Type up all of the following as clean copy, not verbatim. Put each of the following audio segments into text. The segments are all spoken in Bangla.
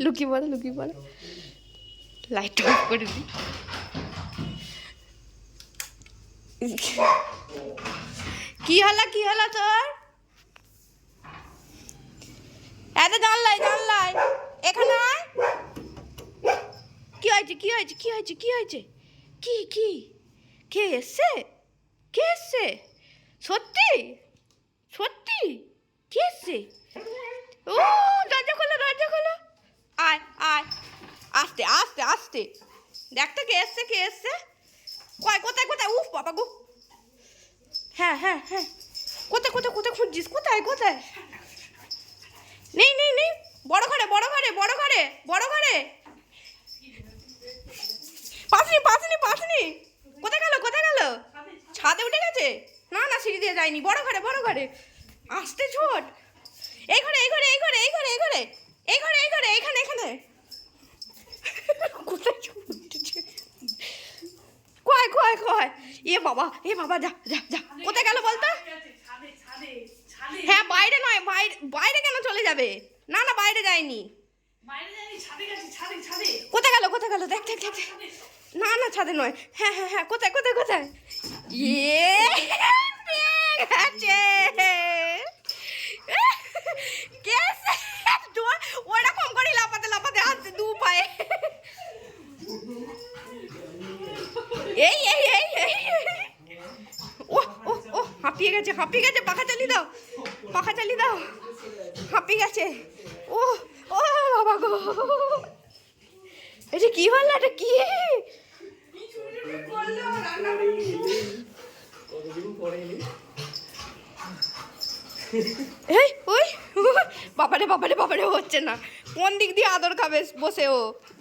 লুকিয়ে পড়ো, লুকিয়ে পড়ো। লাইট অফ করে দিই। কি হলো, কি হলো তোর? এত জানলাই, জানলাই এখানে আয়। কি হয়েছে, কি হয়েছে, কি হয়েছে, কি হয়েছে? কি কি কে এসছে? কে এসছে? সত্যি সত্যি কে এসছে? ও দরজা খোলো, দরজা খোলো। আয় আয়, আস্তে আস্তে আস্তে। দেখ তো কে এসছে, কে এসছে। কয় কোথায় কোথায়? উফ বাবা গো। হ্যাঁ হ্যাঁ হ্যাঁ, কোথায় কোথায় কোথায় খুঁজছিস? কোথায় কোথায়? নেই নেই নেই, বড় ঘরে, বড় ঘরে, বড় ঘরে, বড় ঘরে। পাসনি পাসনি পাসনি। কোথায় গেল, কোথায় গেল? ছাদে উঠে গেছে? না না, সিঁড়ি দিয়ে যায়নি। বড় ঘরে, বড় ঘরে। আসতে ছোট। এই ঘরে, এই ঘরে, এই ঘরে, এই ঘরে, এই ঘরে, এই ঘরে, এই ঘরে, এইখানে, এখানে। কোথায় উঠেছে? কয় কয় কয়। এ বাবা, এ বাবা, যা যা যা। কোথায় গেল বলতো? হ্যাঁ বাইরে নয়, বাইরে, বাইরে কেন চলে যাবে? না না, বাইরে যায়নি। কোথায় গেল, কোথায় গেল? দেখ দেখ দেখ। না না, ছাদে নয়। হ্যাঁ হ্যাঁ হ্যাঁ, কোথায় কোথায় কোথায়? ইয়ে পেয়ে গেছে। কেসে ওরকম করে লাফাতে লাফাতে আসছে দু পায়ে। এই এই এই এই, ও ও ও, হাঁপিয়ে গেছে, হাঁপিয়ে গেছে। পাখা চালিয়ে দাও, পাখা চালিয়ে দাও। হাঁপিয়ে গেছে। ও ও বাবা গো, এটা কি হলো? এটা কি? এই ওই, বাবারে বাবারে বাবারে, হচ্ছে না। কোন দিক দিয়ে আদর খাবে বসে, ও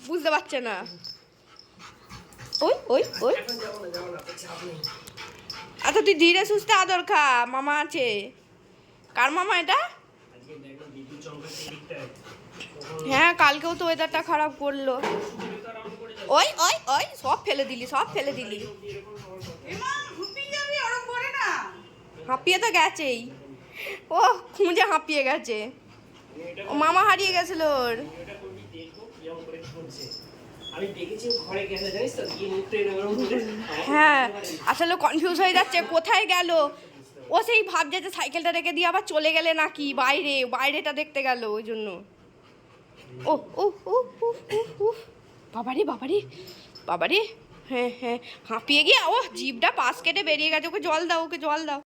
বুঝতে পারছে না। ওই ওই ওই, আচ্ছা তুই ধীরে সুস্থে আদর খা, মামা আছে। কার মামা এটা? হ্যাঁ, কালকেও তো ওয়েদারটা খারাপ করলো। ওই ওই ওই, সব ফেলে দিলি, সব ফেলে দিলি। হাঁপিয়ে তো গেছেই। ও খুঁজে হাঁপিয়ে গেছে। ও মামা হারিয়ে গেছিল ওর। হ্যাঁ, আসলে কনফিউজ হয়ে যাচ্ছে কোথায় গেল। ও সেই ভাবছে যে সাইকেলটা রেখে দিয়ে আবার চলে গেলে নাকি বাইরে, বাইরেটা দেখতে গেল ওই জন্য। ও ও ও ও ও, বাবারে বাবারে বাবারে। হ্যাঁ হ্যাঁ, হাঁপিয়ে গিয়ে ও জিভটা পাশ কেটে বেরিয়ে গেছে। ওকে জল দাও, ওকে জল দাও।